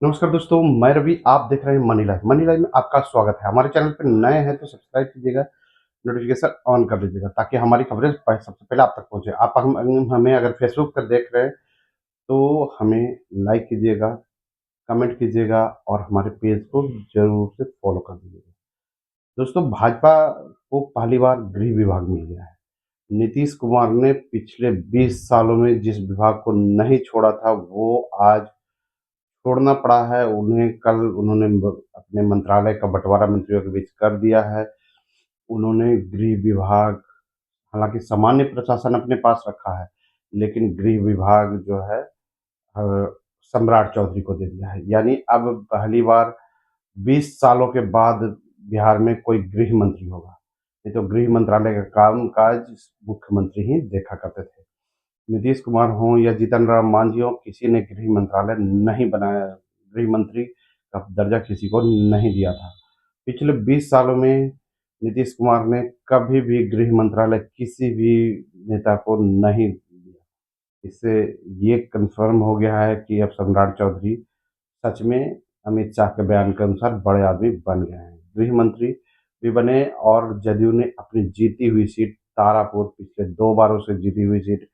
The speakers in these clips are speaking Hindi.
नमस्कार दोस्तों, मैं रवि। आप देख रहे हैं मनी लाइफ। मनी लाइफ में आपका स्वागत है। हमारे चैनल पर नए हैं तो सब्सक्राइब कीजिएगा, नोटिफिकेशन ऑन कर लीजिएगा ताकि हमारी खबरें सबसे पहले आप तक पहुंचे। आप हमें अगर फेसबुक पर देख रहे हैं तो हमें लाइक कीजिएगा, कमेंट कीजिएगा और हमारे पेज को जरूर से फॉलो कर दीजिएगा। दोस्तों, भाजपा को पहली बार गृह विभाग मिल गया है। नीतीश कुमार ने पिछले 20 सालों में जिस विभाग को नहीं छोड़ा था वो आज छोड़ना पड़ा है उन्हें। कल उन्होंने अपने मंत्रालय का बंटवारा मंत्रियों के बीच कर दिया है। उन्होंने गृह विभाग, हालांकि सामान्य प्रशासन अपने पास रखा है, लेकिन गृह विभाग जो है सम्राट चौधरी को दे दिया है। यानी अब पहली बार 20 सालों के बाद बिहार में कोई गृह मंत्री होगा। नहीं तो गृह मंत्रालय का काम काज मुख्यमंत्री ही देखा करते थे। नीतीश कुमार हों या जीतन राम मांझी हों, किसी ने गृह मंत्रालय नहीं बनाया। गृह मंत्री का दर्जा किसी को नहीं दिया था। पिछले 20 सालों में नीतीश कुमार ने कभी भी गृह मंत्रालय किसी भी नेता को नहीं दिया। इससे ये कंफर्म हो गया है कि अब सम्राट चौधरी सच में अमित शाह के बयान के अनुसार बड़े आदमी बन गए हैं। गृह मंत्री भी बने और जदयू ने अपनी जीती हुई सीट तारापुर, पिछले 2 बारों से जीती हुई सीट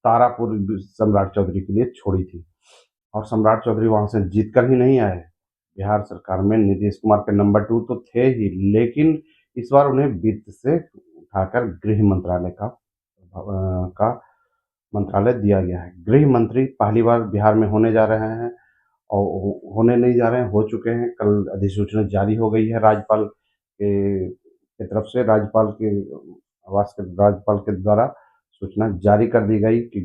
तारापुर सम्राट चौधरी के लिए छोड़ी थी। और सम्राट चौधरी वहां से जीत कर ही नहीं आए। बिहार सरकार में नीतीश कुमार के नंबर 2 तो थे ही, लेकिन इस बार उन्हें वित्त से उठाकर गृह मंत्रालय का मंत्रालय दिया गया है। गृह मंत्री पहली बार बिहार में होने जा रहे हैं और होने नहीं जा रहे हैं, हो चुके हैं। कल अधिसूचना जारी हो गई है राज्यपाल के तरफ से, राज्यपाल के आवास के राज्यपाल के द्वारा सूचना जारी कर दी गई कि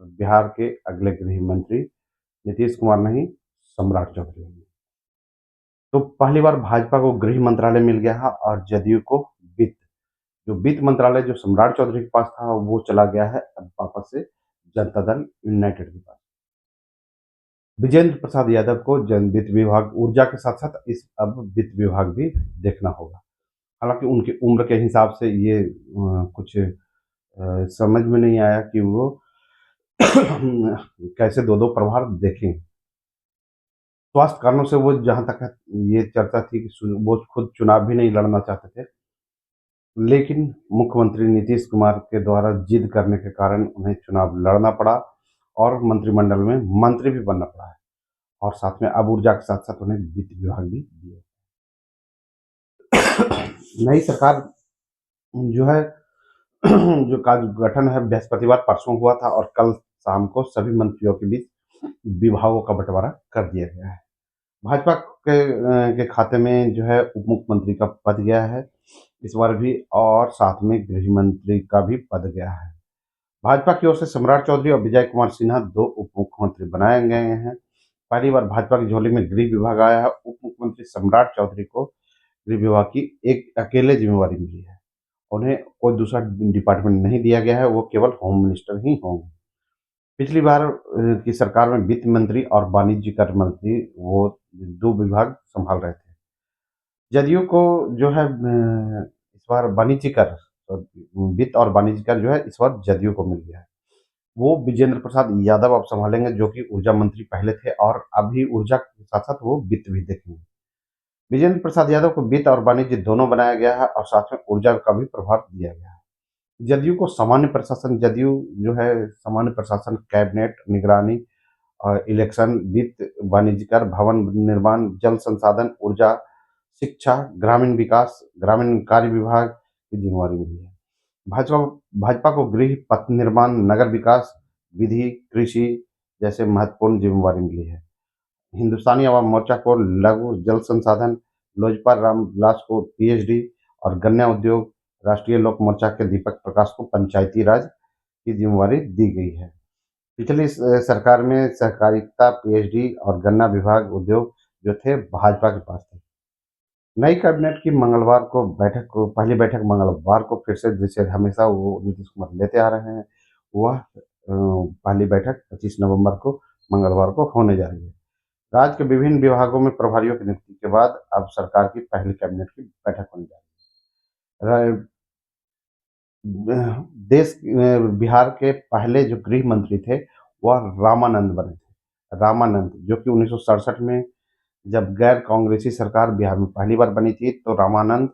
बिहार के अगले गृह मंत्री नीतीश कुमार नहीं, सम्राट चौधरी होंगे। तो पहली बार भाजपा को गृह मंत्रालय मिल गया है और जदयू को वित्त। जो वित्त मंत्रालय जो सम्राट चौधरी के पास था वो चला गया है अब वापस से जनता दल यूनाइटेड के पास। विजेंद्र प्रसाद यादव को जन वित्त विभाग, ऊर्जा के साथ साथ इस अब वित्त विभाग भी देखना होगा। हालांकि उनकी उम्र के हिसाब से ये कुछ समझ में नहीं आया कि वो कैसे दो दो प्रभार देखें। स्वास्थ्य कारणों से वो, जहां तक है, ये चर्चा थी कि वो खुद चुनाव भी नहीं लड़ना चाहते थे, लेकिन मुख्यमंत्री नीतीश कुमार के द्वारा जिद करने के कारण उन्हें चुनाव लड़ना पड़ा और मंत्रिमंडल में मंत्री भी बनना पड़ा है। और साथ में अब ऊर्जा के साथ साथ उन्हें वित्त विभाग भी दिया। नई सरकार जो है जो का गठन है बृहस्पतिवार परसों हुआ था और कल शाम को सभी मंत्रियों के बीच विभागों का बंटवारा कर दिया गया है। भाजपा के खाते में जो है उप मुख्यमंत्री का पद गया है इस बार भी, और साथ में गृह मंत्री का भी पद गया है। भाजपा की ओर से सम्राट चौधरी और विजय कुमार सिन्हा 2 उप मुख्यमंत्री बनाए गए हैं। पहली बार भाजपा की झोली में गृह विभाग आया है। उप मुख्यमंत्री सम्राट चौधरी को गृह विभाग की एक अकेले जिम्मेवारी मिली है। उन्हें कोई दूसरा डिपार्टमेंट नहीं दिया गया है, वो केवल होम मिनिस्टर ही होंगे। पिछली बार की सरकार में वित्त मंत्री और वाणिज्य कर मंत्री, वो 2 विभाग संभाल रहे थे। जदयू को जो है इस बार वाणिज्य कर, वित्त और वाणिज्य कर जो है इस बार जदयू को मिल गया है। वो विजेंद्र प्रसाद यादव अब संभालेंगे, जो कि ऊर्जा मंत्री पहले थे और अभी ऊर्जा के साथ साथ वो वित्त भी देखेंगे। विजेंद्र प्रसाद यादव को वित्त और वाणिज्य दोनों बनाया गया है और साथ में ऊर्जा का भी प्रभार दिया गया है। जदयू को सामान्य प्रशासन, जदयू जो है सामान्य प्रशासन, कैबिनेट, निगरानी और इलेक्शन, वित्त, वाणिज्यकर, भवन निर्माण, जल संसाधन, ऊर्जा, शिक्षा, ग्रामीण विकास, ग्रामीण कार्य विभाग की जिम्मेवारी मिली है। भाजपा भाजपा को गृह, पथ निर्माण, नगर विकास, विधि, कृषि जैसे महत्वपूर्ण जिम्मेवारी मिली है। हिंदुस्तानी अवाम मोर्चा को लघु जल संसाधन, लोजपा रामविलास को पीएचडी और गन्ना उद्योग, राष्ट्रीय लोक मोर्चा के दीपक प्रकाश को पंचायती राज की जिम्मेवारी दी गई है। पिछली सरकार में सहकारिता, पीएचडी और गन्ना विभाग उद्योग जो थे भाजपा के पास थे। नई कैबिनेट की मंगलवार को पहली बैठक मंगलवार को फिर से, जैसे हमेशा वो नीतीश कुमार लेते आ रहे हैं, वह पहली बैठक 25 नवंबर को मंगलवार को होने जा रही है। राज्य के विभिन्न विभागों में प्रभारियों की नियुक्ति के बाद अब सरकार की पहली कैबिनेट की बैठक होने जा रही है। बिहार के पहले जो गृह मंत्री थे वह रामानंद बने थे। रामानंद, जो कि 1967 में जब गैर कांग्रेसी सरकार बिहार में पहली बार बनी थी, तो रामानंद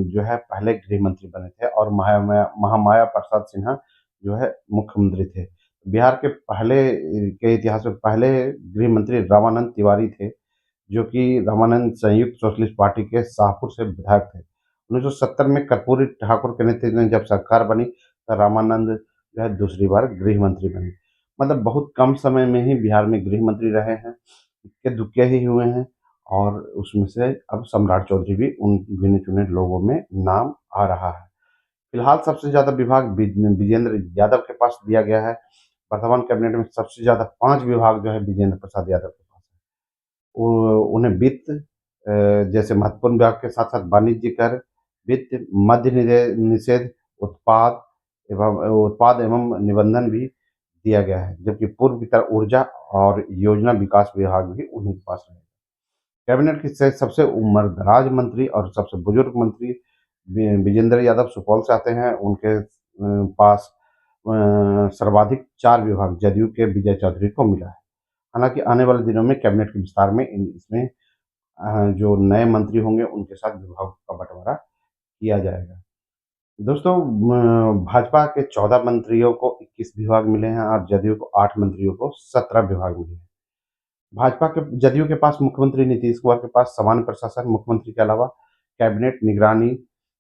जो है पहले गृह मंत्री बने थे और महामाया प्रसाद सिन्हा जो है मुख्यमंत्री थे। बिहार के के इतिहास में पहले गृह मंत्री रामानंद तिवारी थे, जो कि रामानंद संयुक्त सोशलिस्ट पार्टी के शाहपुर से विधायक थे। 1970 में कर्पूरी ठाकुर के नेतृत्व में जब सरकार बनी, तो रामानंद जो है दूसरी बार गृह मंत्री बने। मतलब बहुत कम समय में ही बिहार में गृह मंत्री रहे हैं, इक्के-दुक्के ही हुए हैं और उसमें से अब सम्राट चौधरी भी उन गिने-चुने लोगों में नाम आ रहा है। फिलहाल सबसे ज़्यादा विभाग विजेंद्र यादव के पास दिया गया है। वर्तमान कैबिनेट में सबसे ज़्यादा 5 विभाग जो है विजेंद्र प्रसाद यादव के पास है। उन्हें वित्त जैसे महत्वपूर्ण विभाग के साथ-साथ वाणिज्य कर, वित्त, मद्य निषेध, उत्पाद उत्पाद एवं निबंधन भी दिया गया है, जबकि पूर्व की तरह ऊर्जा और योजना विकास विभाग भी उन्हीं के पास रहेगा। कैबिनेट के सबसे उम्रदराज मंत्री और सबसे बुजुर्ग मंत्री विजेंद्र यादव सुपौल से आते हैं। उनके पास सर्वाधिक 4 विभाग जदयू के विजय चौधरी को मिला है। हालांकि आने वाले दिनों में कैबिनेट के विस्तार में इसमें जो नए मंत्री होंगे उनके साथ विभाग का बंटवारा किया जाएगा। दोस्तों, भाजपा के 14 मंत्रियों को 21 विभाग मिले हैं और जदयू को 8 मंत्रियों को 17 विभाग मिले हैं। जदयू के पास मुख्यमंत्री नीतीश कुमार के पास सामान्य प्रशासन, मुख्यमंत्री के अलावा कैबिनेट, निगरानी,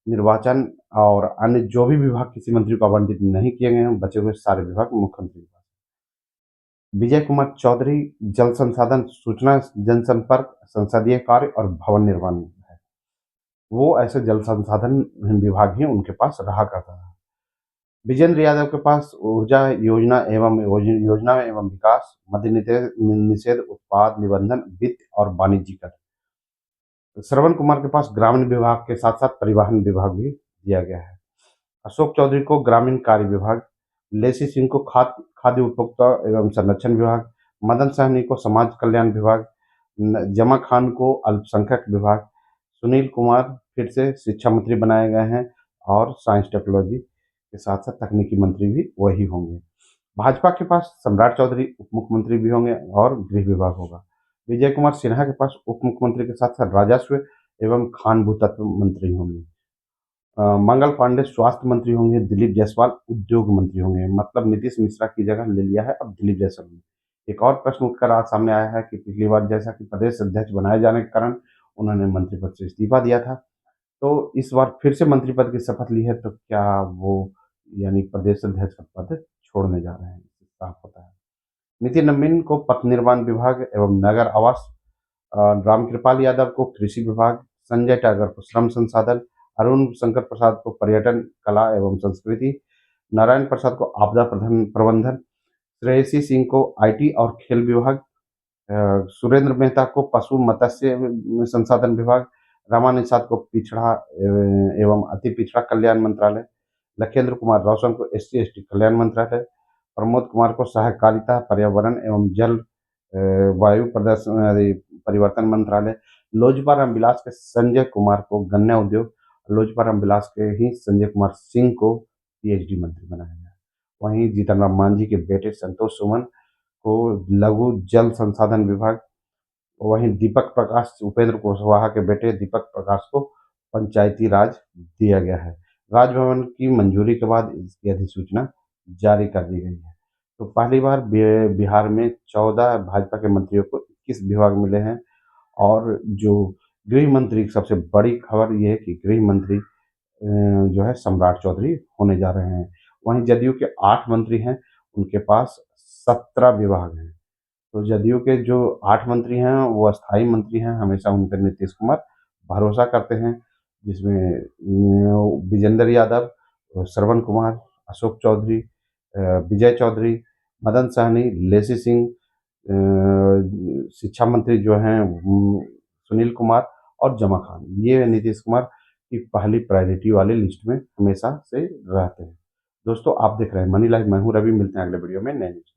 निर्वाचन और अन्य जो भी विभाग किसी मंत्री को आवंटित नहीं किए गए हैं, बचे हुए सारे विभाग मुख्यमंत्री के पास। विजय कुमार चौधरी जल संसाधन, सूचना जनसंपर्क, संसदीय कार्य और भवन निर्माण है। वो ऐसे जल संसाधन विभाग ही उनके पास रहा करता था। विजेंद्र यादव के पास ऊर्जा योजना एवं विकास, मद्य निषेध, उत्पाद निबंधन, वित्त और वाणिज्य कर। श्रवण कुमार के पास ग्रामीण विभाग के साथ साथ परिवहन विभाग भी दिया गया है। अशोक चौधरी को ग्रामीण कार्य विभाग, लेसी सिंह को खाद्य उपभोक्ता एवं संरक्षण विभाग, मदन सहनी को समाज कल्याण विभाग, जमा खान को अल्पसंख्यक विभाग, सुनील कुमार फिर से शिक्षा मंत्री बनाए गए हैं और साइंस टेक्नोलॉजी के साथ साथ तकनीकी मंत्री भी वही होंगे। भाजपा के पास सम्राट चौधरी उप मुख्यमंत्री भी होंगे और गृह विभाग होगा। विजय कुमार सिन्हा के पास उप मुख्यमंत्री के साथ साथ राजस्व एवं खान भूतत्व मंत्री होंगे। मंगल पांडे स्वास्थ्य मंत्री होंगे। दिलीप जायसवाल उद्योग मंत्री होंगे। मतलब नीतीश मिश्रा की जगह ले लिया है अब दिलीप जायसवाल ने। एक और प्रश्न उठकर आज सामने आया है कि पिछली बार जैसा कि प्रदेश अध्यक्ष बनाए जाने के कारण उन्होंने मंत्री पद से इस्तीफा दिया था, तो इस बार फिर से मंत्री पद की शपथ ली है, तो क्या वो यानी प्रदेश अध्यक्ष का पद छोड़ने जा रहे हैं? साफ होता है। नितिन नवीन को पथ निर्माण विभाग एवं नगर आवास, रामकृपाल यादव को कृषि विभाग, संजय टागर को श्रम संसाधन, अरुण शंकर प्रसाद को पर्यटन, कला एवं संस्कृति, नारायण प्रसाद को आपदा प्रबंधन, श्रेयसी सिंह को आईटी और खेल विभाग, सुरेंद्र मेहता को पशु मत्स्य संसाधन विभाग, रमा निषाद को पिछड़ा एवं अति पिछड़ा कल्याण मंत्रालय, लखेंद्र कुमार रोशन को एससी एसटी कल्याण मंत्रालय, प्रमोद कुमार को सहकारिता, पर्यावरण एवं जल वायु परिवर्तन मंत्रालय, लोजपा रामविलास के संजय कुमार को गन्ना उद्योग, लोजपा रामविलास के ही संजय कुमार सिंह को पीएचडी मंत्री बनाया गया। वहीं जीतन राम मांझी के बेटे संतोष सुमन को लघु जल संसाधन विभाग, वहीं दीपक प्रकाश, उपेंद्र कुशवाहा के बेटे दीपक प्रकाश को पंचायती राज दिया गया है। राजभवन की मंजूरी के बाद इसकी अधिसूचना जारी कर दी गई है। तो पहली बार बिहार में 14 भाजपा के मंत्रियों को 21 विभाग मिले हैं और जो गृह मंत्री की सबसे बड़ी खबर ये है कि गृह मंत्री जो है सम्राट चौधरी होने जा रहे हैं। वहीं जदयू के 8 मंत्री हैं, उनके पास 17 विभाग हैं। तो जदयू के जो 8 मंत्री हैं वो अस्थाई मंत्री हैं, हमेशा उन पर नीतीश कुमार भरोसा करते हैं, जिसमें विजेंद्र यादव, श्रवण कुमार, अशोक चौधरी, विजय चौधरी, मदन सहनी, लेसी सिंह, शिक्षा मंत्री जो हैं सुनील कुमार और जमा खान, ये नीतीश कुमार की पहली प्रायोरिटी वाली लिस्ट में हमेशा से रहते हैं। दोस्तों, आप देख रहे हैं मनी लाइव, मैं हूँ रवि। मिलते हैं अगले वीडियो में नए न्यूज़।